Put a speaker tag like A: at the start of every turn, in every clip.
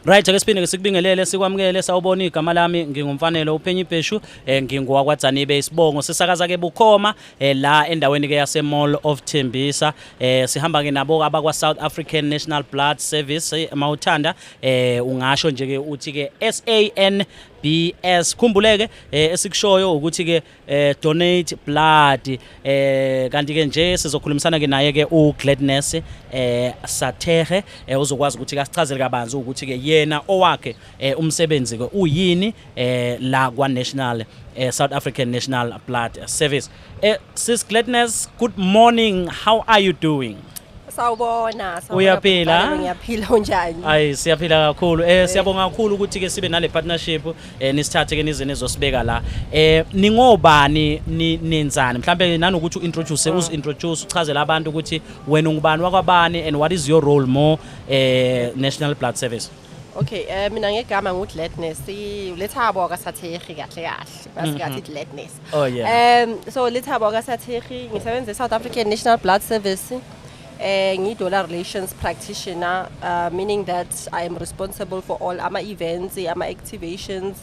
A: Right, ake siphinde sikubingelele sikwamukele sawubona igama lami ngingumfanele uPhenyi Bheshu ngingowakwaDzanibe isibongo sisakaza ke bukhoma la endaweni ke yase Mall of Tembisa sihamba ke nabo abakwa South African National Blood Service mawuthanda ungasho nje ke uthi ke SANBS khumbuleke esikushoyo ukuthi ke donate blood kanti ke nje sizokhulumisana ke naye ke uGladness Satere uzokwazi ukuthi asichazele kabanzi ukuthi ke yena owakhe umsebenzi ke uyini la kwa National South African National Blood Service. Sis Gladness, good morning, how are you doing?
B: Sawubona
A: Uyaphila?
B: Ngiyaphila unjani?
A: Ayi siyaphila kakhulu siyabonga kakhulu ukuthi ke sibe nale partnership nisithathe ke nize nizosibeka la ningobani nenzani mhlambe nanokuthi uintroduce uchazela abantu ukuthi wena ungubani wakwabani and what is your role more National Blood Service.
B: Okay, mina ngegama nguGladness Lethabo kaSatheri kahle kahle basikathi Gladness.
A: Oh yeah.
B: So Lethabo kaSatheri ngisebenza eSouth African National Blood Service. Ngi-donor relations practitioner, meaning that I am responsible for all ama events, ama activations,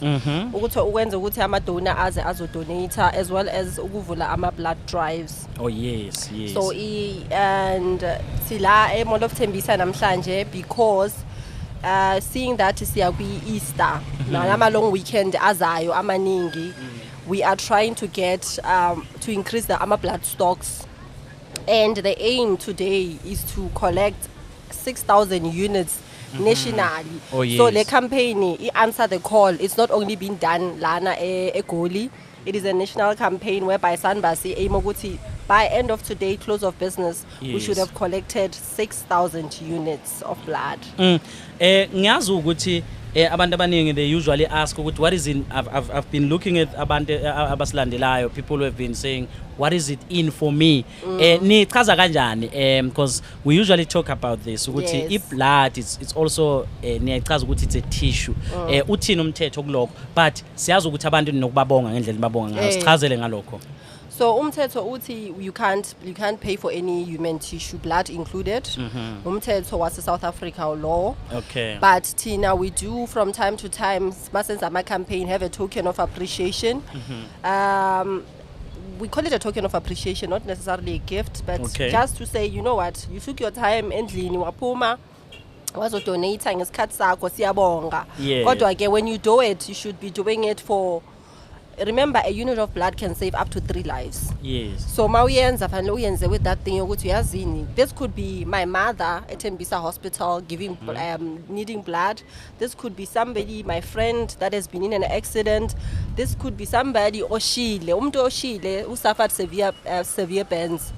B: ukuthi ukwenza ukuthi ama donor azodonate as well as ukuvula ama blood drives.
A: Oh yes.
B: So and sila eMall of Tembisa namhlanje because seeing that siya kwi-Easter nama long weekend azayo amaningi, we are trying to get to increase the ama blood stocks. And the aim today is to collect 6,000 units nationally.
A: Oh, yes.
B: So the campaign, answer the call. It's not only been done lana egoli. It is a national campaign whereby Sanbasi aim ukuthi by end of today, close of business, we should have collected 6,000 units of blood.
A: Ngiyazi ukuthi abantu abaningi they usually ask ukuthi what is in I've been looking at abantu abasilandelayo, people who have been saying what is it in for me. Nichaza kanjani because we usually talk about this ukuthi if blood it's also niyachaza ukuthi it's a tissue. Uthini umthetho kuloko but siyazi ukuthi abantu nokubabonga ngendlela babonga ngayo, sichazele ngalokho.
B: So umthetho uthi you can't pay for any human tissue, blood included. Umthetho was South Africa law.
A: Okay.
B: But Tina, we do from time to time, masenza ama campaign, have a token of appreciation. We call it a token of appreciation, not necessarily a gift, but just to say, you know what, you took your time endlini waphuma wazodonate ngesikhathi sakho siyabonga. Kodwa ke when you do it, you should be doing it for, remember a unit of blood can save up to 3 lives.
A: Yes. So
B: mawuyenza fanele uyenze with that thing ukuthi uyazini. This could be my mother at Tembisa Hospital giving needing blood. This could be somebody, my friend that has been in an accident. This could be somebody oshile, umuntu oshile who suffered severe burns.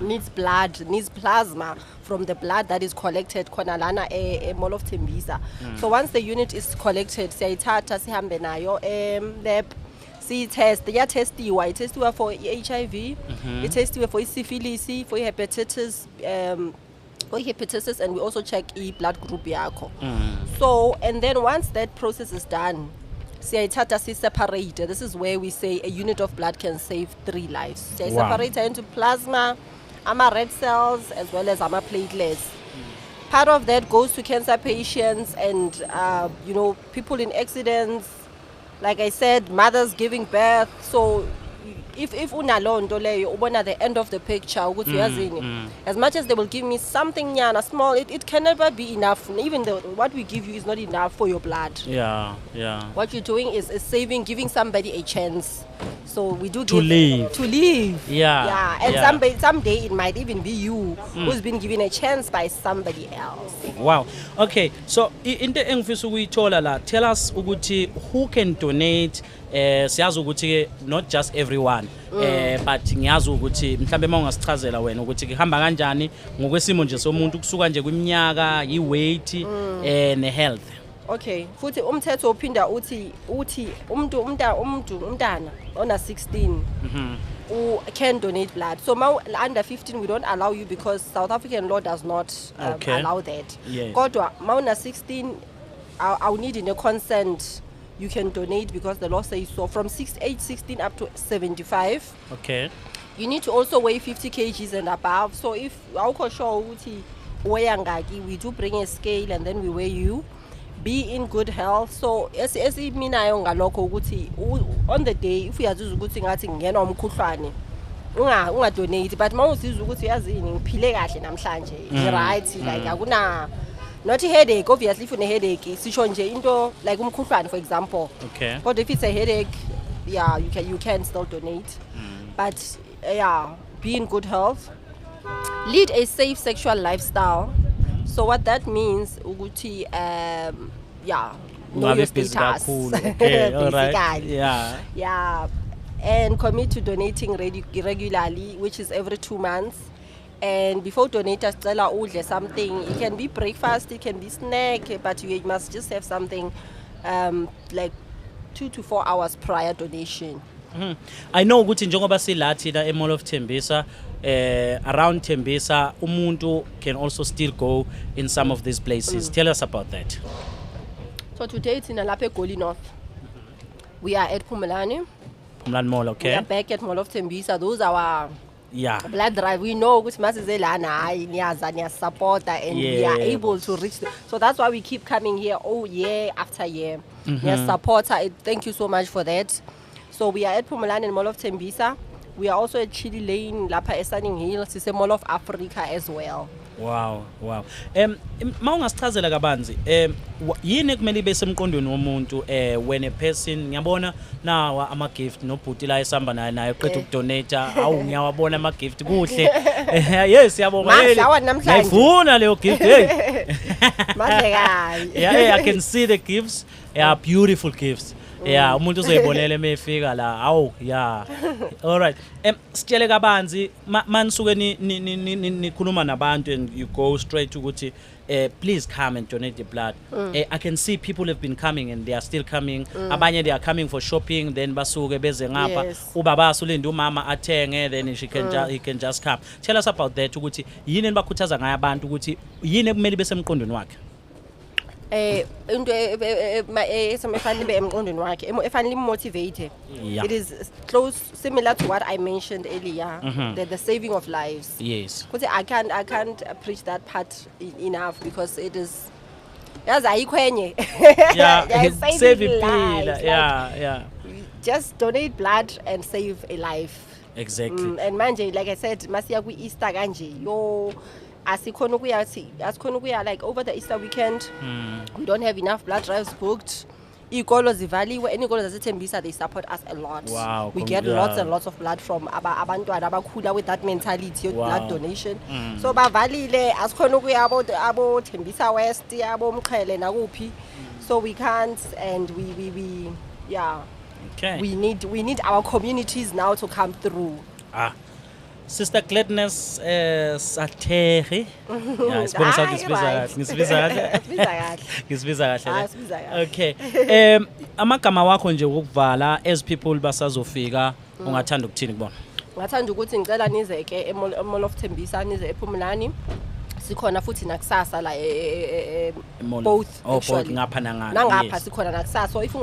B: Needs blood, needs plasma from the blood that is collected khona lana Mall of Tembisa. So once the unit is collected, siyayithatha sihambe nayo lab. Test testiwa for HIV, it testiwa for syphilis, for hepatitis, and we also check blood group yakho. So and then once that process is done, siyayithatha separate. This is where we say a unit of blood can save 3 lives. Separate into plasma, ama red cells as well as ama platelets. Part of that goes to cancer patients and people in accidents. Like I said, mothers giving birth. So if unalonto leyo ubona the end of the picture ukuthi uyazini, as much as they will give me something nyana small, it can never be enough. Even though what we give you is not enough for your blood. Yeah. What you're doing is saving, giving somebody a chance. So we do
A: to live.
B: Yeah. And someday it might even be you who's been given a chance by somebody else.
A: Wow. Okay. So into engifisa ukuyithola la, tell us ukuthi who can donate. Siyazi ukuthi not just everyone but ngiyazi ukuthi mhlambe mawungasichazela wena ukuthi kuhamba kanjani ngokwesimo nje somuntu kusuka nje kwiminyaka i-weight ne health.
B: Okay, futhi umthetho uphinda uthi umntana ona 16 who can donate blood. So under 15 we don't allow you because South African law does not allow that. Kodwa una 16 I need in a consent. You can donate because the law says so. From age 16 up to 75.
A: Okay.
B: You need to also weigh 50 kgs and above. So if we do bring a scale and then we weigh you. be in good health. So esiminayo ngalokho ukuthi on the day if uyazizwa ukuthi ngathi ngena umkhuhlwane unga donate, but mawuzizwa ukuthi uyazini ngiphile kahle namhlanje right, like akuna not a headache. Obviously if une headache sisho nje into like umkhuhlwane for example,
A: Okay.
B: but if it's a headache, yeah, you can still donate. But yeah, be in good health, lead a safe sexual lifestyle. So what that means ukuthi yeah, know your
A: Ungabi busy
B: status.
A: kakhulu. Okay, all right.
B: Basically.
A: Yeah.
B: Yeah, and commit to donating regularly, which is every 2 months. And before donate, sicela udle something. It can be breakfast, it can be snack, but you must just have something like 2 to 4 hours prior donation.
A: I know ukuthi njengoba sila thina eMall of Tembisa, around Tembisa umuntu can also still go in some of these places. Tell us about that.
B: So today it's in Laphe Goli North. We are at Pumulani.
A: Mlan Mall,
B: We
A: okay?
B: are back at Mall of Tembisa. Those are our
A: Yeah.
B: blood drive. We know ukuthi masize lana hayi niyaza niyasupporta and we are
A: Yeah.
B: able to reach so that's why we keep coming here year after year. Supporter, thank you so much for that. So we are at Pumulani and Mall of Tembisa. We are also at Chili Lane, Lapha Esaning Hills, it's a Mall of Africa as well.
A: Wow. Mawungasichazela kabanzi yini ekumele ibe semqondweni womuntu when a person ngiyabona nawa ama gift nobhuti la esamba naye eqeda ukudonate awu ngiyawabona ama gift kuhle yes yabonga
B: Mahlawa namhlanje.
A: ngifuna leyo gift hey
B: Madle kayi.
A: yeah, I can see the gifts. Yeah, beautiful gifts. Yeah, umuntu uzoyibonela emefika la. Awu, yeah. All right. Sitshele kabanzi manisuke nikhuluma nabantu and you go straight to ukuthi please come and donate the blood. I can see people have been coming and they are still coming. Abanye they are coming for shopping, then basuke beze ngapha.
B: Yes.
A: Ubaba usulinda umama athenge, then he can just come. Tell us about that ukuthi yini nibakhuthaza ngayo abantu ukuthi yini ekumele besemqondweni wakhe.
B: Into efanele be emqondweni wakhe efanele motivate.
A: Yeah.
B: It is close similar to what I mentioned earlier, the saving of lives.
A: Yes.
B: Because I can't preach that part enough because it is yazi ayikho enye.
A: Yeah,
B: saving
A: save a
B: lives,
A: pill.
B: like,
A: Yeah.
B: just donate blood and save a life.
A: Exactly.
B: And manje like I said masiya ku Easter kanje yo asikhona ukuya like over the Easter weekend. We don't have enough blood drives booked. Ikolo zivaliwe, any ikolo zasethembisa they support us a lot.
A: Wow,
B: We get
A: yeah.
B: lots and lots of blood from abantwana abakhula with that mentality of
A: Wow.
B: blood donation. So bavalile asikhona ukuya abo Tembisa West, abo Mqhele nakuphi. So we can't and we yeah.
A: Okay.
B: We need our communities now to come through.
A: Sister Gladness Satheri. Yeah, isibongo sakho isibiza kahle. Ngisibiza kahle.
B: Sibiza kahle.
A: Ngisibiza kahle.
B: Sibiza kahle.
A: Okay. Amagama wakho nje ukuvala as people basazofika ungathanda ukuthini kubona?
B: Ngathanda ukuthi ngicela nize ke eMall of Tembisa nize ePhumulani. Sikhona futhi nakusasa la both
A: both
B: actually.
A: ngapha nangapha.
B: Nangapha sikhona nakusasa. So if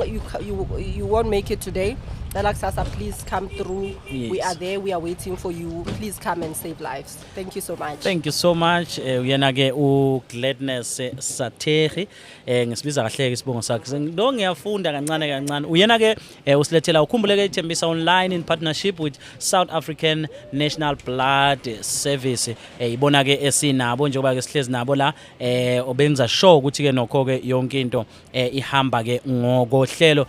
B: you won't make it today, cela kusasa please come through.
A: Yes.
B: We are there, we are waiting for you. Please come and save lives. Thank you so much.
A: Thank you so much. Uyena ke uGladness Satheri. Ngisibiza kahle ke isibongo sakhe. Ndo ngiyafunda kancane. Uyena ke usilethela ukhumbule ke Tembisa Online in partnership with South African National Blood Service. Ibona ke esinabo njengoba ke sihlezi nabo la obenza sure ukuthi ke nokho ke yonke into ihamba ke ngokohlelo.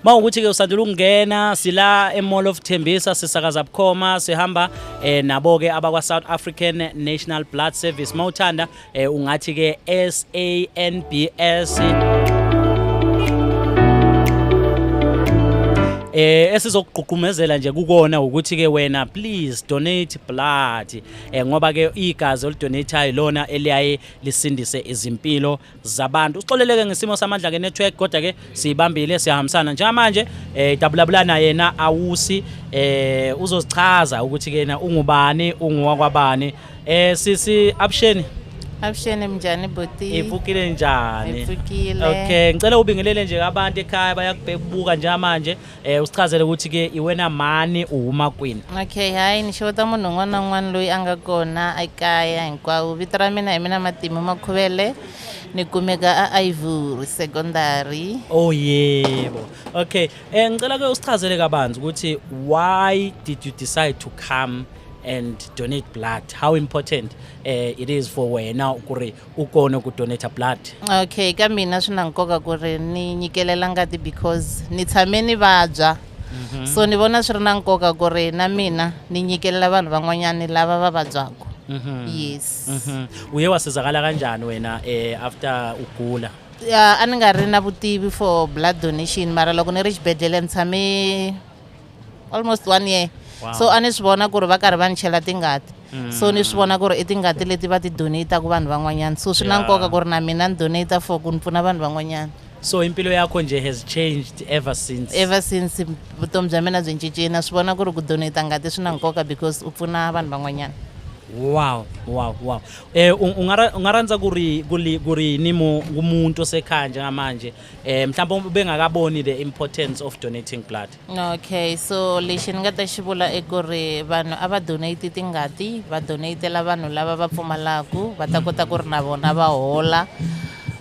A: Mawukuthi ke usandula ukungena sila eMall of Tembisa sisakaza bukhoma sihamba nabo ke abakwa South African National Blood Service mawuthanda ungathi ke SANBS esizokuqhuqhumezela nje kukona ukuthi ke wena please donate blood ngoba ke igazi olidonate lona eliyaye lisindise izimpilo zabantu uxoleleke ngesimo samandla ke network kodwa ke sibambile siyahambisana njengamanje dabulabulana yena awusi uzozichaza ukuthi ke na ungubani unguwakwabani sisi option
C: Abusheni mjani boti.
A: Ivukile njani?
C: Ivukile.
A: Okay, ngicela ubingelele nje abantu ekhaya bayakubhuka nje manje usichazele ukuthi ke iwena mani uma queen.
C: Okay, hayi ni xota munhu un'wana na un'wana loyi a nga kona ekaya hinkwawo. Vito ra mina hi mina Matimu Makhuvele. Ni kumeka a Ivory Secondary.
A: Oh yebo. Okay, ngicela ke usichazele kabanzi ukuthi why did you decide to come and donate blood? How important it is for wena ukuri ukone ku donate blood?
C: Okay, ka mina swi na nkoka ku ri ni nyikelela ngati because ni tshame ni vabya. So ni vona swi ri na nkoka ku ri na mina ni nyikelela vanhu van'wanyana lava va vabyaka. Yes.
A: Uye wasizakala kanjani wena after ugula?
C: A ni nga ri na vutivi for blood donation mara loko ni ri xibedhlele ni tshame almost 1 year.
A: Wow.
C: So a ni swi vona ku ri va karhi va ni chela tingati. So ni swi vona ku ri i tingati leti va ti donate ku vanhu van'wanyana. So swi na
A: Yeah.
C: nkoka ku ri na mina ni donate for ku ni pfuna vanhu van'wanyana.
A: So impilo yakho nje has changed ever since?
C: Ever since vutomi bya mina byi cincile swi vona ku ri ku donate ngati swi na nkoka because u pfuna vanhu van'wanyana.
A: Wow. Ungaranza kuri ni umuntu osekhaya njengamanje mhlawumbe bengakaboni the importance of donating blood.
C: Okay, so lexi ni nga ta xi vula i ku ri vanhu a va donate tingati va donatela vanhu lava va pfumalaka va ta kota ku ri na vona va hola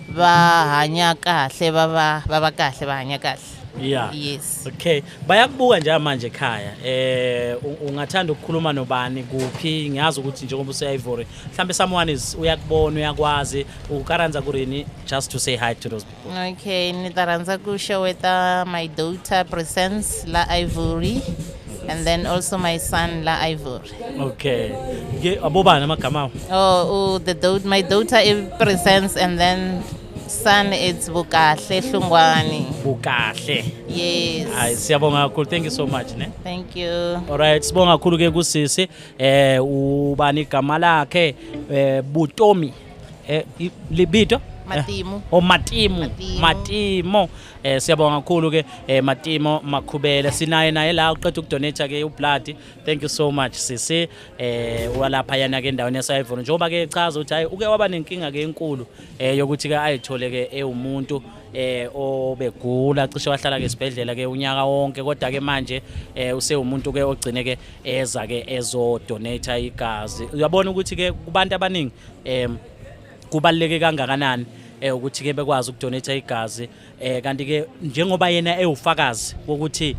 C: va hanya kahle va va kahle va hanya kahle.
A: Yeah.
C: Yes.
A: Okay. Bayakubuka nje manje ekhaya. Ungathanda ukukhuluma nobani kuphi? Ngiyazi ukuthi njengoba useya Ivory, mhlambe someone is uyakubona uyakwazi ukaranza kurini just to say hi to those people.
C: Okay, ni ta rhandza ku showeta my daughter presence la Ivory and then also my son la Ivory.
A: Okay. Abobana amagama.
C: My daughter is presence and then son is Bukahle Hlungwani.
A: Bukahle.
C: Yes.
A: Hayi siyabonga kakhulu. Thank you so much ne.
C: Thank you.
A: Alright, sibonga kakhulu ke kusisi ubani igama lakhe Butomi libito
C: Matimu.
A: Matimo. Siyabonga kakhulu ke Matimo Makhubele sinaye la uqeda ukudonate ke ublood. Thank you so much sisi walapha yana ke endaweni yaseIvory njengoba ke echaza ukuthi hayi uke waba nenkinga ke enkulu yokuthi ke ayithole ke umuntu obegula cishe wahlala ke esibhedlela ke unyaka wonke kodwa ke manje use umuntu ke ogcine ke eza ke ezo donate igazi. Uyabona ukuthi ke kubantu abaningi kubaleke kangakanani ukuthi ke bekwazi ukudonate igazi kanti ke njengoba yena ewufakazi ukuthi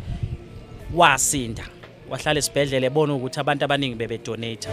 A: wasinda wahlala esibhedlela ebona ukuthi abantu abaningi bebe donate.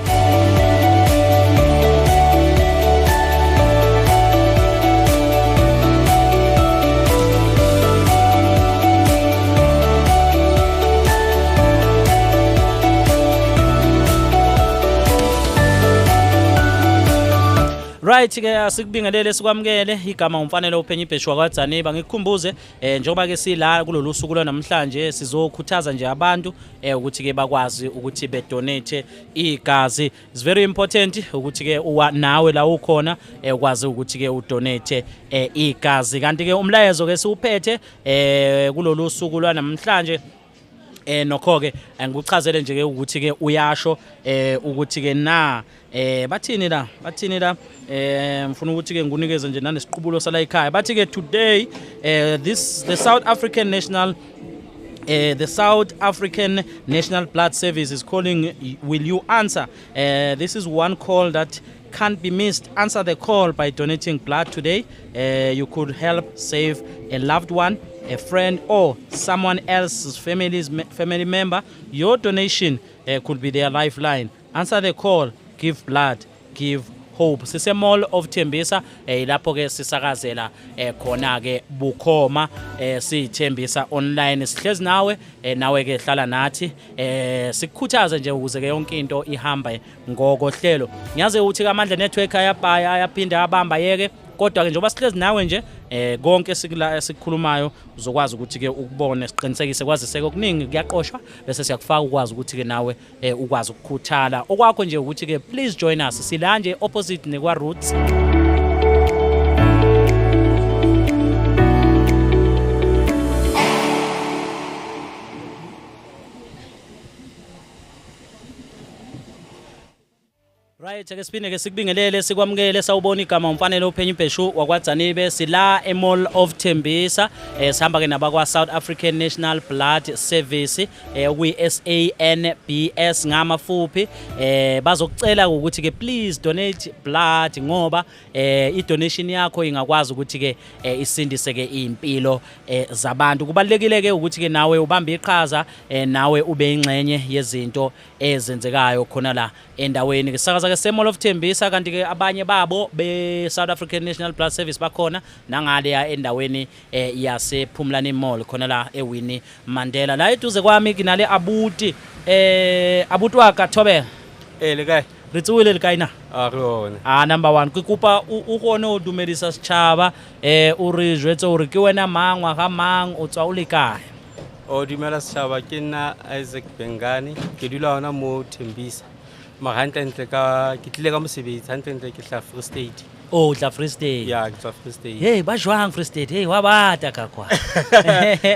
A: Right ke asikubingelele sikwamukele igama umfanele uphenye ibheshwa kwaDzaniba ngikukhumbuze njengoba ke sila kulolu suku lwanamhlanje sizokhuthaza nje abantu ukuthi ke bakwazi ukuthi be donate igazi. It's very important ukuthi ke nawe la ukhona ukwazi ukuthi ke udonate igazi kanti ke umlayezo ke siuphethe kulolu suku lwanamhlanje nokho ke ngikuchazele nje ke ukuthi ke uyasho ukuthi ke na bathini la mfuna ukuthi ke ngunikeze nje nanesiqubulo sala ekhaya bathi ke today the South African National Blood Service is calling. Will you answer? This is one call that can't be missed. Answer the call by donating blood today. You could help save a loved one, a friend, or someone else's family member. Your donation could be their lifeline. Answer the call. Give blood. Give hope. Sise Mall of Tembisa lapho ke sisakazela khona ke bukhoma sithembisa online sihlezi nawe nawe ke hlala nathi sikukhuthaza nje ukuze ke yonke into ihambe ngokohlelo. Ngiyazi ukuthi amandla network ayaphinda abamba yeke kodwa ke njengoba sihlezi nawe nje konke sikukhulumayo uzokwazi ukuthi ke ukubone siqinisekise kwaziseke okuningi kuyaqoshwa bese siyakufaka ukwazi ukuthi ke nawe ukwazi ukukhuthala okwakho nje ukuthi ke please join us sila nje opposite nekwa Roots. Alright, ke siphinde ke sikubingelele sikwamukele sawubona igama umfanele uPhenyo Bheshu wakwaDzanibe sila eMall of Tembisa sihamba ke nabakwa South African National Blood Service kuyi SANBS ngamafuphi bazokucela ukuthi ke please donate blood ngoba i-donation yakho ingakwazi ukuthi ke isindise ke impilo zabantu. Kubalekile ke ukuthi ke nawe ubambe iqhaza nawe ube ingxenye yezinto ezenzekayo khona la endaweni. Sakaza ke se Mall of Tembisa kanti ke abanye babo be South African National Blood Service bakhona nangale ya endaweni yase Phumlani Mall khona la eWinnie Mandela. La eduze kwami kinale abuti abuti wa Kathobela
D: le kae
A: re tsuwile le kaina
D: a rona
A: number 1 ke kopa o gone o dumedisa setšhaba o re jwetse hore ke wena mangwa ga mang o tswa o le kae.
D: o dumela setšhaba ke nna Isaac Bengani ke dula hona mo Tembisa magantlentle ka ke tlile ka mosebetsi hantlentle ke tla Free State.
A: Oh tla Free State
D: ya ke tswa Free State.
A: Hey ba jwang Free State hey wa bata ka kwa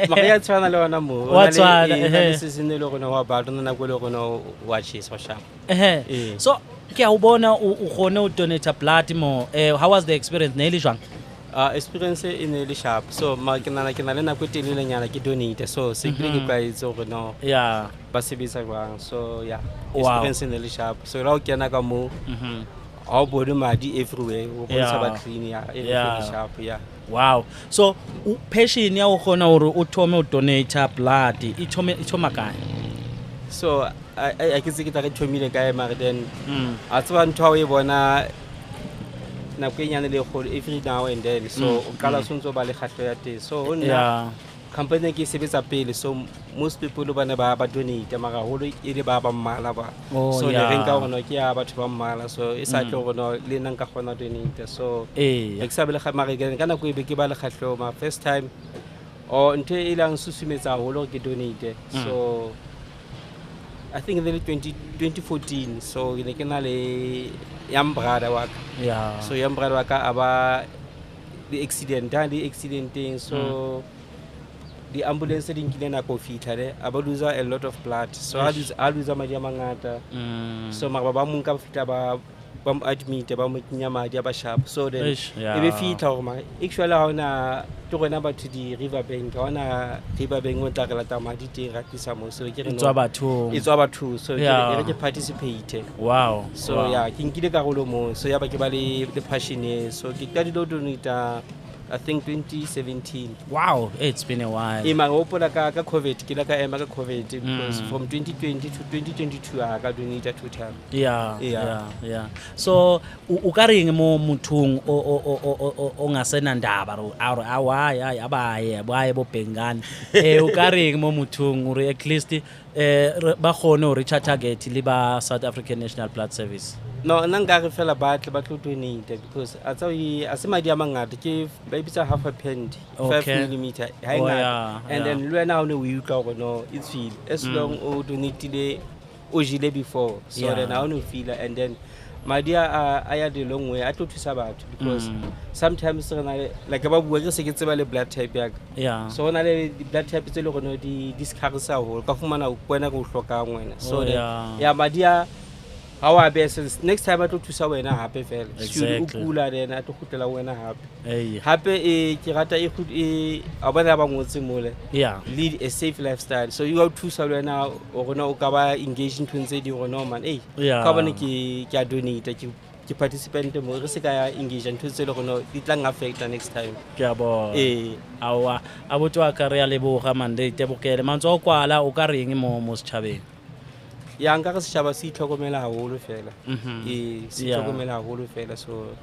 D: magaya tshwana le wona mo
A: Wa tshwana,
D: le season le gona wa ba dona na go le gona wa chase wa shapa.
A: So ke a o bona o gone o donate blood mo how was the experience ne le jwang?
D: Experience in le sharp so ma ke na le na go telele nyana ke donate so se ke ka itse go no
A: yeah
D: ba sebetsa jwang so yeah
A: Wow.
D: experience in le sharp so ra o kena ka mo all body madi everywhere o bontsha ba clean ya everything sharp yeah.
A: Wow, so passion ya o gona hore o thome o donate blood e thoma kae?
D: So I ke se ke tla ke thomile kae mare then a tswa ntwa o e bona na kwenyane le go every now and then so o kala sontso ba le khatlo ya teng so o nna company ke sebetsa pele so most people bana ba donate mara holo e le ba mmala ba so le renka gona ke ya batho ba mmala so e sa tlo gona le nna ka gona donate so ke sa bele mara ke kana go e be ke ba le khatlo ma first time o ntwe e lang susumetsa holo ke donate so I think in the 2014 so ke na le yam brother wa ka so yam brother wa ka aba the accidenting so the ambulance didn't get na go fitha le aba lose a lot of blood so I lose madi a mangata so ma ba mo nka fitha ba admit ba mo kenya madi a ba sharp so then e be fitha gore ma actually ha ona to gona ba to di river bank ona river bank mo tla la madi te ratisa mo so ke re no it's about two so ke participate. Wow so yeah ke nkile ka golo mo so ya ba ke ba le passion so ke ka di do donate I think 2017.
A: Wow, it's been a while.
D: Ma hopola ka COVID ke la ka ema ka COVID because from 2020 to 2022 I got donate 2 times.
A: Yeah. So u ka reng mo mothong o ngasena ndaba awaya abaye bo Bengani u ka reng mo mothong uri at least ba gone o reach target le ba South African National Blood Service?
D: No nanga re fela ba tlo donate because a se madi a mangata ke ba bitsa half a pint 5mm high and then le na o ne o utlwa gore no it's feel as long o donate le o jile before so then I want to feel and then madi a ya the long way a tlo thusa batho because sometimes like ba bua ke se ke tseba le blood type ya so na le blood type tse le gore di discarsa ho ka fumana o kwena go hloka ngwena so then ya madi a how I best next time I to thusa wena hape fela o kula then a to khutela wena hape hape ke rata e abana ba ngotse mole lead a safe lifestyle so you have to thusa wena o gona o ka ba engage in thunse di gona man ka bana ke a donate ke participant mo re se ka engage in thunse le gona di tla affect next time
A: ke a bo awa abotwa ka re ya leboga mande tebokele mantso o kwala o ka reng mo setšhabeng?
D: Ya nka re setšhaba se itlhokomela haholo fela se itlhokomela haholo fela so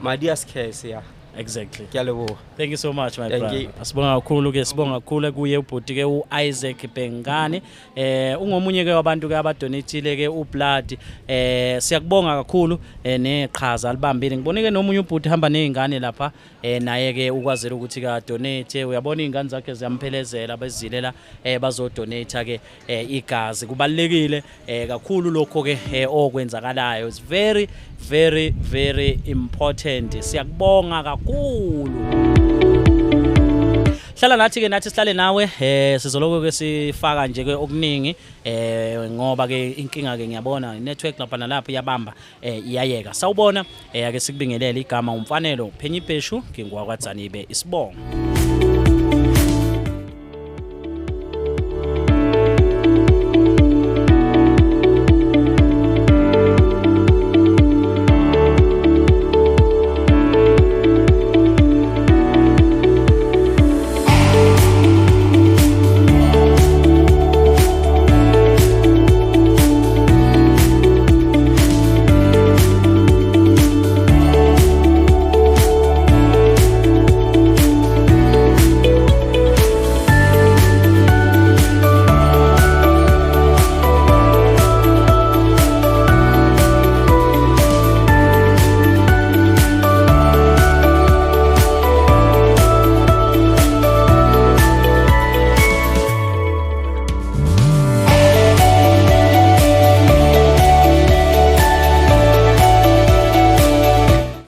D: madi a scarce
A: exactly.
D: Ke a leboga.
A: Thank you so much my brother. Asibonga kakhulu ke sibonga kakhulu kuye ubhuti ke uIsaac Bengani ungomunye ke wabantu ke abadonatile ke ublood siyakubonga kakhulu neqhaza libambile. Ngibone ke nomunye ubhuti hamba nezingane lapha naye ke ukwazela ukuthi ka donate uyabona izingane zakhe ziyamphelezela bezilela bazodonate ke igazi kubalekile kakhulu lokho ke okwenzakalayo. It's very very very important. Siyakubonga kakhulu. hlala nathi ke nathi sihlale nawe sizoloku ke sifaka nje ke okuningi ngoba ke inkinga ke ngiyabona network lapha nalapha iyabamba iyayeka sawubona ake sikubingelele igama umfanelo Phenyi Bheshu ngingwakwaDzanibe Isibongo.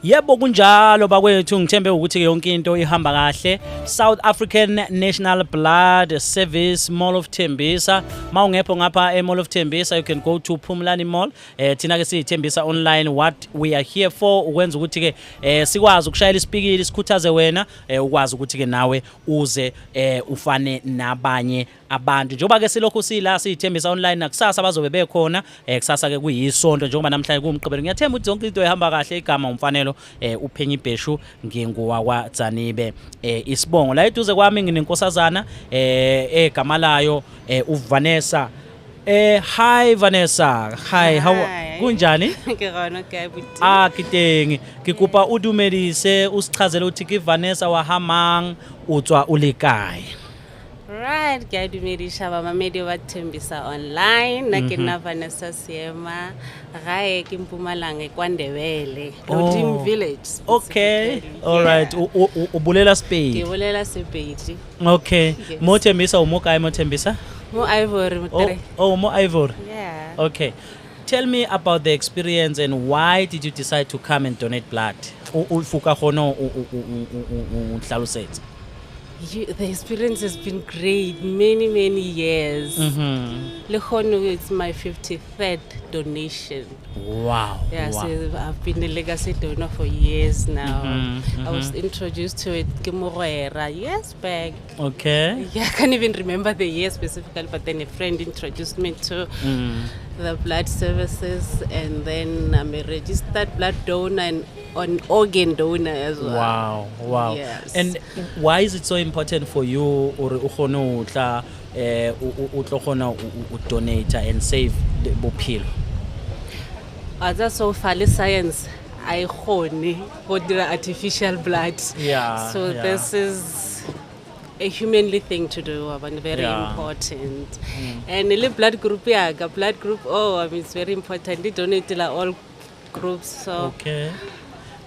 A: Yebo kunjalo bakwethu ngithembe ukuthi ke yonke into ihamba kahle. South African National Blood Service Mall of Tembisa. Mawungepho ngapha Mall of Tembisa you can go to Phumlani Mall. Thina ke siyithembisa online what we are here for ukwenza ukuthi ke sikwazi ukushayela isipikili sikhuthaze wena ukwazi ukuthi ke nawe uze ufane nabanye abantu njengoba ke silokhu sila siyithembisa online nakusasa bazobe bekhona kusasa ke kuyisonto njengoba namhlanje kumgqibelo ngiyathemba ukuthi zonke into ihamba kahle igama umfanelo uPhenyi Bheshu ngingowakwaDzanibe Isibongo la eduze kwami nginenkosazana egama layo uVanessa. Hi Vanessa. Hi, how kunjani?
E: Ngikona Gabuti.
A: Kitengi ngikupa udumedise usichazele uthi ke Vanessa wahamang utswa ulikai.
E: Right, ngiyadumedisha bamamedi bathembisa online nakena Vanessa Siema gae ke Mpumalanga eKwaNdebele Dodim Village.
A: Okay. All right. Ubulela Spade.
E: Ngibulela Sepedi.
A: Okay. Mo Tembisa umokae mo Tembisa?
E: Mo Ivory mutere.
A: Oh, mo Ivory.
E: Yeah.
A: Okay. Tell me about the experience and why did you decide to come and donate blood? Ufuka khono uhlalusetsa.
E: The experience has been great, many years. It's my 53rd donation.
A: Wow.
E: Yeah,
A: wow.
E: So I've been a legacy donor for years now. I was introduced to it years back.
A: Okay.
E: Yeah, I can't even remember the year specifically, but then a friend introduced me to the blood services, and then I'm a registered blood donor and an organ donor as well.
A: Wow.
E: Yes.
A: And why is it so important for you or ukhono utla utlokona donate and save the bophelo?
E: As so far science I khone go dira artificial blood.
A: Yeah.
E: So
A: yeah.
E: this is a humanly thing to do, and very
A: Yeah.
E: important. And the blood group, it's very important. They donate to all groups, so
A: Okay.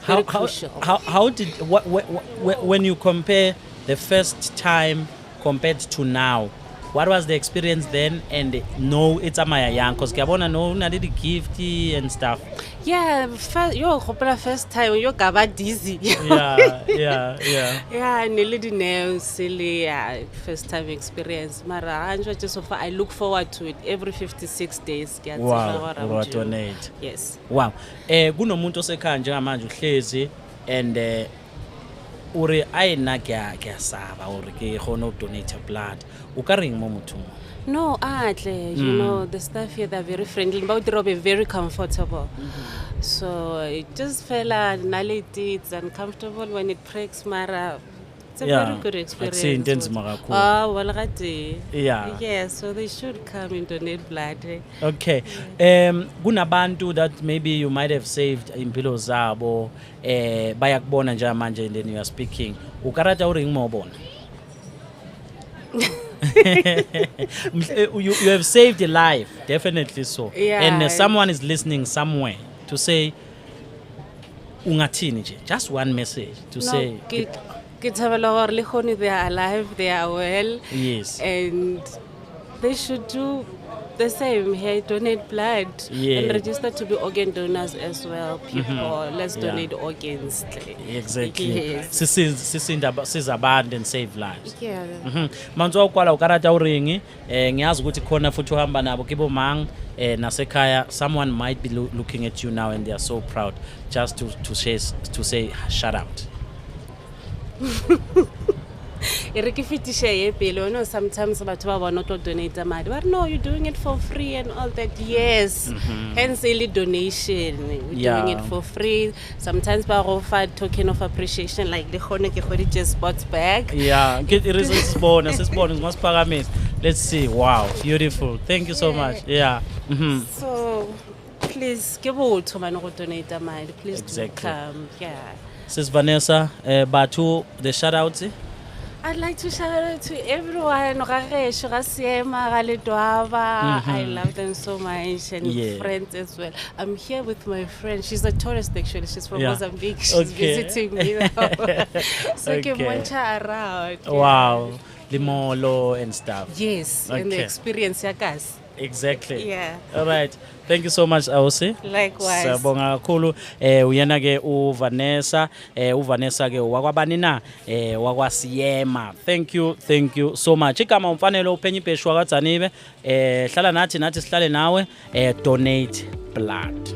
E: very crucial.
A: How did when you compare the first time compared to now, what was the experience then? And no, it's a Maya young because Gabona no did gift and stuff.
E: Yeah, first time you got dizzy.
A: Yeah.
E: Yeah, nearly the nails, silly first time experience. Mara, just so far I look forward to it every 56 days.
A: Wow, donate.
E: Yes.
A: Wow. Kunomuntu osekhaya njengamanje uhlezi and uri ayina kuyasaba uri ke khona donate blood. Ukaring mo motho.
E: No, you know, the staff here, they're very friendly, but they're very comfortable. So it just felt it's uncomfortable when it breaks, Mara. It's a very good experience.
A: Yeah.
E: Yeah, so they should come and donate blood.
A: Okay. Kunabantu that maybe you might have saved impilo zabo bayakubona nje manje and then you are speaking. Ukarata uring mo bona. You have saved a life, definitely so.
E: Yeah.
A: And someone is listening somewhere to say ungathini nje, just one message to say
E: they are alive, they are well.
A: yes.
E: And they should do the same here, donate blood
A: Yeah.
E: and register to be organ donors as well. People, let's
A: Yeah.
E: donate organs.
A: Exactly.
E: Yes.
A: Sizabantu and save lives.
E: Yeah.
A: Manzo ukwala ukarata uringi ngiyazi ukuthi khona futhi uhamba nabo kibo mang nasekhaya someone might be looking at you now and they are so proud just to say shout out.
E: Sometimes about not to donate the money. But no, you're doing it for free and all that. Yes. Hence daily donation. We're doing it for free. Sometimes we offer token of appreciation like the Honeke just sports bag.
A: Yeah, get it is bonus. Let's see. Wow, beautiful. Thank you so much. Yeah.
E: So please give out to man donate the money. Please
A: Exactly.
E: do come. Yeah.
A: Sis Vanessa, Batu, the shout out.
E: I'd like to shout out to everyone. I love them so much and
A: Yeah.
E: friends as well. I'm here with my friend. She's a tourist actually. She's from
A: Yeah.
E: Mozambique. She's
A: Okay.
E: visiting me now. So
A: Okay.
E: Kemoncha around. Yeah.
A: Wow, Limolo and stuff.
E: Yes, and the
A: Okay.
E: experience, guys.
A: Exactly.
E: Yeah.
A: All right. Thank you so much, Ausi.
E: Likewise.
A: Sabonga kakhulu uyena ke uVanessa uVanessa ke wakwabani na wakwasiyema. Thank you so much. Igama umfanelo uphenye ibheshu wakadzanibe hlala nathi sihlale nawe donate blood.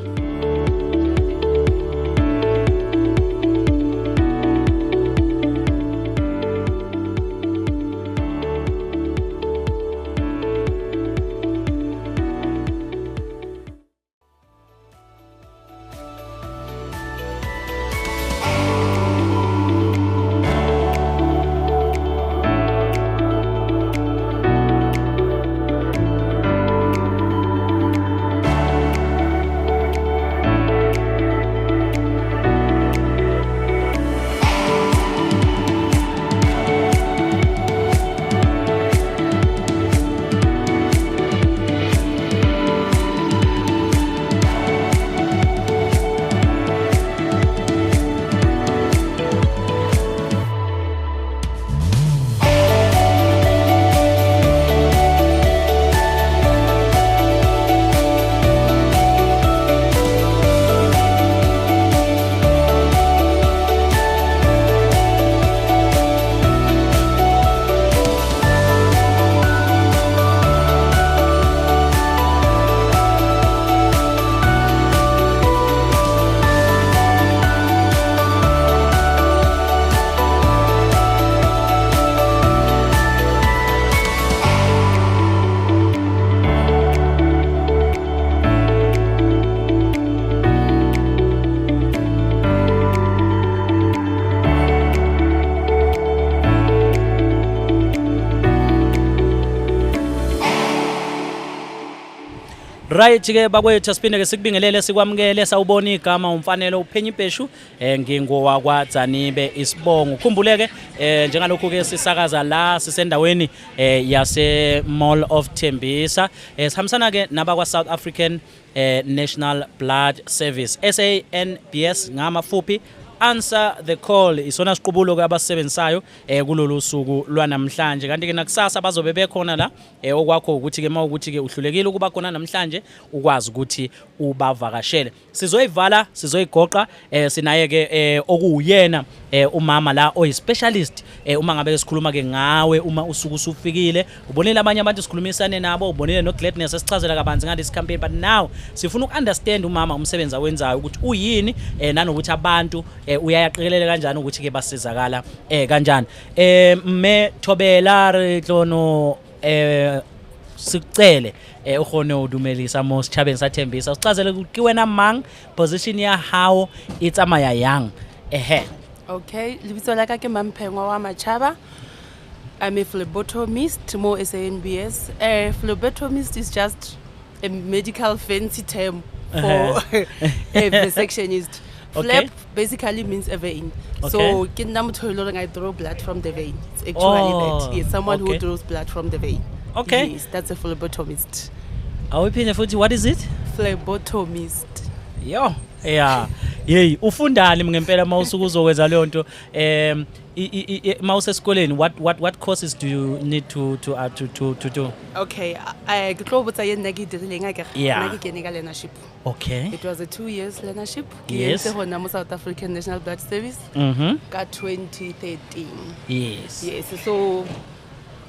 A: Right ke bakwethu siphinde ke sikubingelele sikwamukele sawubona igama umfanelo uphenye ibheshu ngingowa kwaDzanibe isibongo ukhumbuleke njengalokhu ke sisakaza la sisendaweni yase Mall of Tembisa sihambisana ke nabakwa South African National Blood Service SANBS ngamafupi answer the call isona siqubulo ke abasebenzayo kulolu suku lwanamhlanje kanti ke nakusasa bazobe bekhona la okwakho ukuthi ke mawukuthi ke uhlulekile ukuba khona namhlanje ukwazi ukuthi ubavakashele sizoyivala sizoyigoqa sinaye ke okuyena umama la oyi specialist uma ngabe sikhuluma ke ngawe uma usuku usufikile ubonile abanye abantu sikhulumisane nabo ubonile no Gladness esichazela kabanzi ngalesi campaign but now sifuna ukunderstand umama umsebenzi awenzayo ukuthi uyini nanokuthi abantu uyayaqekelele kanjani ukuthi ke basizakala kanjani me Thobela Retlono sicele ukhone udumelisa mo sichabeni sathembisa usichazele ukuthi wena mang position ya how itsamaya yang
F: Okay, lebitso la ka ke Mamphengwa wa Machaba. I'm a phlebotomist mo SANBS. Phlebotomist is just a medical fancy term for a vasectionist.
A: Okay.
F: Phleb basically means a vein.
A: Okay.
F: So I draw blood from the vein. It's actually that. Yes, someone
A: okay.
F: who draws blood from the vein.
A: Okay.
F: Yes, that's a phlebotomist.
A: Awuphinde futhi what is it?
F: Phlebotomist.
A: Yo, yeah. Yey, ufundani ngempela mawusuku uzokwenza leyo nto? Mawusesikoleni, what courses do you need to do?
F: Okay, I go with a
A: Yeah.
F: learnership.
A: Okay.
F: It was a 2 years learnership.
A: Yes.
F: South African National Blood Service. Got 2013.
A: Yes.
F: Yes, so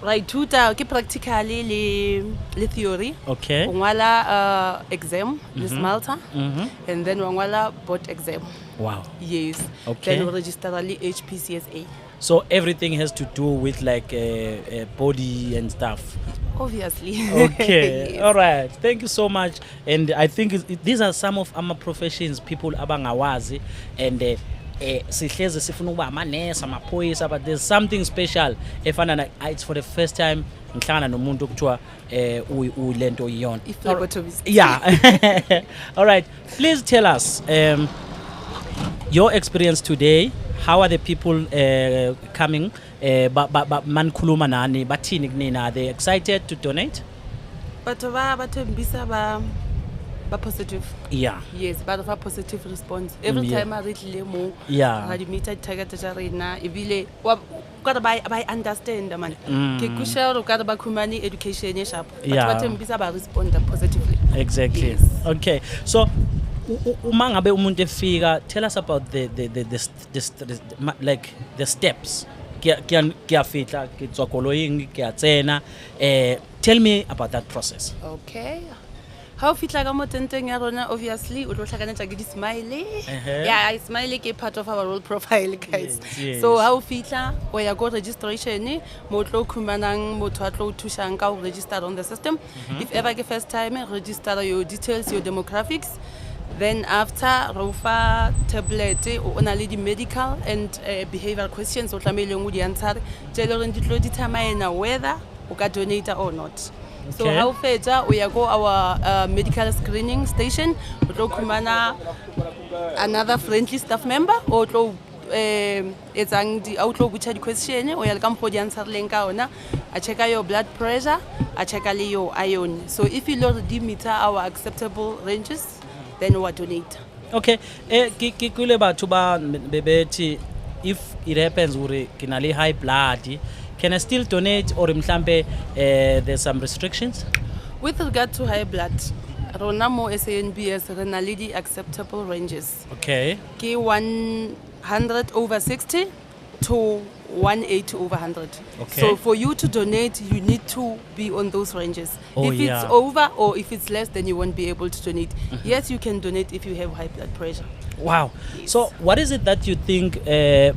F: right tuta ke practically le theory.
A: Okay.
F: Wangwala exam, le Malta, and then wangwala board exam.
A: Wow.
F: Yes.
A: Okay.
F: Then we register the HPCSA.
A: So everything has to do with like body and stuff.
F: Obviously.
A: Okay.
F: Yes.
A: All right. Thank you so much. And I think these are some of our professions people abangawazi and sihleze sifuna ukuba amanesi amaphoyisa, but there's something special efana na it's for the first time ngihlangana nomuntu okuthiwa ulento iyona.
F: Phlebotomist.
A: Yeah. All right. Please tell us your experience today. How are the people coming? Mankhuluma nani bathini kunina? Are they excited to donate?
F: But bathembisa ba positive.
A: Yeah.
F: Yes, but of a positive response. Every
A: Yeah.
F: time I reach Lemo,
A: Yeah.
F: I meet a target jarina, ibile gotta by understand man. Ke kusha gotta ba kumani education sharp. But
A: Yeah.
F: bathembisa ba respond positively.
A: Exactly.
F: Yes.
A: Okay. So uma ngabe umuntu efika, tell us about the like the steps. Kiyafitla kitswa koloying kiyatsena. Tell me about that process.
F: Okay. How fit like mo tenteng ya rona, obviously o tlo tlhakanetsa ke di smile. Yeah, I smile ke part of our role profile, guys.
A: Yes, yes.
F: So how fitla o ya go registration mo tlo khumanang motho a tlo thusang ka go register on the system. If ever ke first time, register your details, your demographics. Then after rofa tablet o na le di medical and behavioral questions o tlamehile go di answer tshelo re di tlo determine whether o ka donate or not. So
A: Okay.
F: how fetsa we go our medical screening station, we tlo khumana another friendly staff member o tlo etsang di o tlo butcha di question o ya le ka mpo di answer leng ka ona a check your blood pressure, a check le your iron. So if you already meet our acceptable ranges, then we donate.
A: Okay. Kule batho ba bebethi if it happens uri kinali high blood, can I still donate or mhlambe there's some restrictions?
F: With regard to high blood, rona mo SANBS re na le di acceptable ranges.
A: Okay.
F: Ke 100 over 60 to 180 over 100.
A: Okay.
F: So for you to donate, you need to be on those ranges.
A: Oh,
F: if
A: yeah.
F: it's over or if it's less, then you won't be able to donate. Yes, you can donate if you have high blood pressure.
A: Wow. So what is it that you think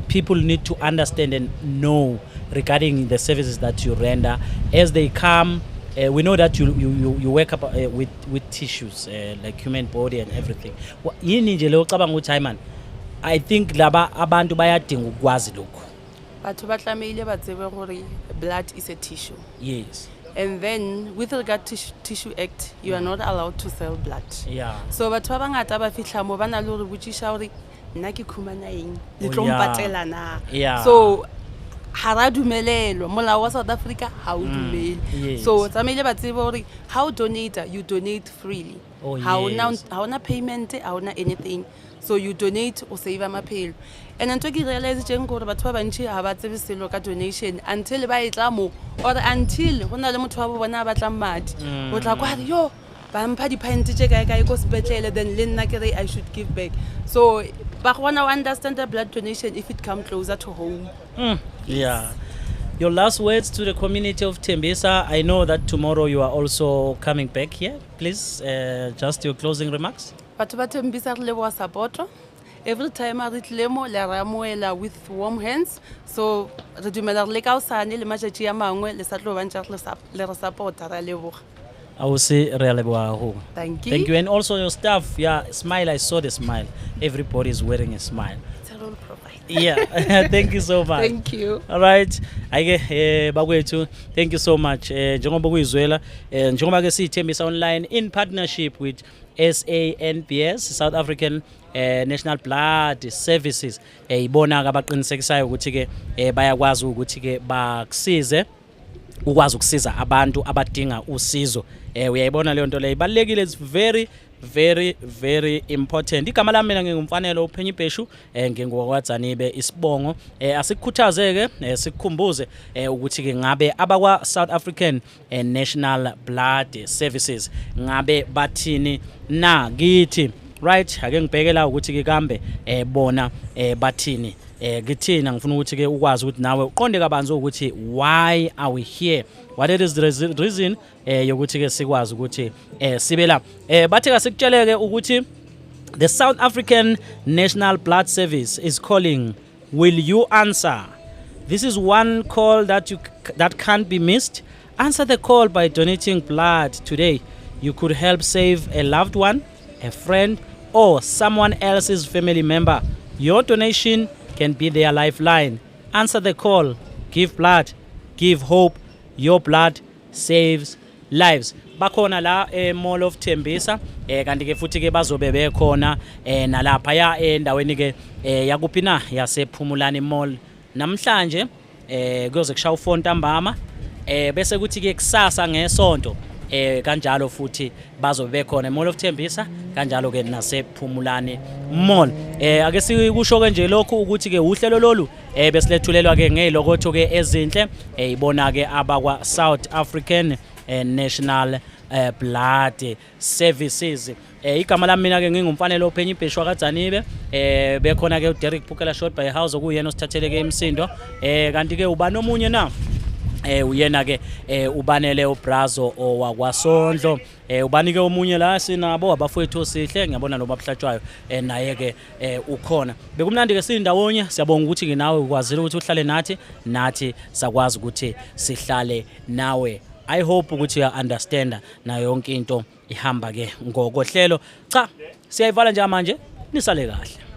A: people need to understand and know regarding the services that you render as they come? We know that you work up with tissues like human body and everything. Yini nje lo cabanga ukuthi man, I think laba abantu bayadinga ukwazi lokho.
F: Batho ba tlamehile ba tsebe gore blood is a tissue.
A: Yes.
F: And then with regard to Tissue Act, you are not allowed to sell blood.
A: Yeah.
F: So batho ba bangata ba fitla mo bana le gore botsisha gore nna ke khumana eng le
A: Oh,
F: tlo
A: yeah.
F: mpatela na.
A: Yeah.
F: So ha ra dumelelwa molao wa South Africa ha o dumele.
A: yes.
F: So tsamehile ba tsebe gore how donator you donate freely.
A: Oh,
F: Ha
A: yes.
F: ona payment, ha ona anything. So you donate o save maphelo. And ntwe ke realize jeng gore batho ba bantši ha ba tsebe selo ka donation until ba etla mo or until go na le motho wa bo bona ba tlang madi o tla kwa re yo ba mpha di pint tše kae kae go sepetlele, then le nna ke re I should give back. So ba gona understand the blood donation if it come closer to home.
A: Yeah. Your last words to the community of Tembisa. I know that tomorrow you are also coming back here. Please, just your closing remarks.
F: Batho ba Tembisa re leboha support. Every time I reach Lemo, le ramoela with warm hands. So re dumela re le ka osane le matšatši a mangwe le sa tlo bantša le re support ra leboga.
A: I will say Realeboaho.
F: Thank you.
A: Thank you. And also your staff. Yeah, smile. I saw the smile. Everybody is wearing a smile.
F: It's a role provide.
A: Yeah. Thank you so much.
F: Thank you.
A: All right. Bakwethu, thank you so much. Njengoba kuyizwela, njengoba ke sithembisa online in partnership with SANBS, South African National Blood Services. Ibona ke abaqinisekisayo ukuthi ke bayakwazi ukuthi ke bakusize ukwazi ukusiza abantu abadinga usizo. Uyayibona leyo nto leyo ibalekile, it's very very very important. Igama lami mina ngingumfanelo uPhenyi Bheshu, ngingowakwaDzanibe Isibongo. Asikukhuthazeke sikukhumbuze ukuthi ke ngabe abakwa South African National Blood Services ngabe bathini na kithi, right? Ake ngibhekela ukuthi ke kambe bona bathini kithina. Ngifuna ukuthi ke ukwazi ukuthi nawe uqonde kabanzi ukuthi why are we here, what is the reason yokuthi ke sikwazi ukuthi sibe la. Bathe kasikutsheleke ukuthi the South African National Blood Service is calling. Will you answer? This is one call that can't be missed. Answer the call by donating blood today. You could help save a loved one, a friend, or someone else's family member. Your donation can be their lifeline. Answer the call. Give blood. Give hope. Your blood saves lives. Bakhona la Mall of Tembisa, kanti ke futhi ke bazobe bekhona nalapha ya endaweni ke yakuphi na yasePhumulani Mall namhlanje kuyoze kushaya u4 ntambama, bese kuthi ke kusasa ngesonto kanjalo futhi bazobe bekhona Mall of Tembisa kanjalo ke nasePhumulani Mall. Ake sikusho ke nje lokho ukuthi ke uhlelo lolu besilethulelwa ke ngezilokotho ke ezinhle ibona ke abakwa South African National Blood Services. Igama lami mina ke ngingumfanele uPhenyi Bheshu wakwaDzanibe, bekhona ke uDerek Phukela Short by House okuyena osithathele ke imsindo, kanti ke uba nomunye na uyena ke ubanele uBrazo owakwaSondlo, ubanike omunye la sinabo abafowethu sihle ngiyabona lo babhlatshwayo naye ke ukhona. Bekumnandi ke sindawonye, siyabonga ukuthi ke nawe ukwazile ukuthi uhlale nathi sakwazi ukuthi sihlale nawe. I hope ukuthi you understand na yonke into ihamba ke ngokohlelo. Cha, siyayivala nje manje, nisale kahle.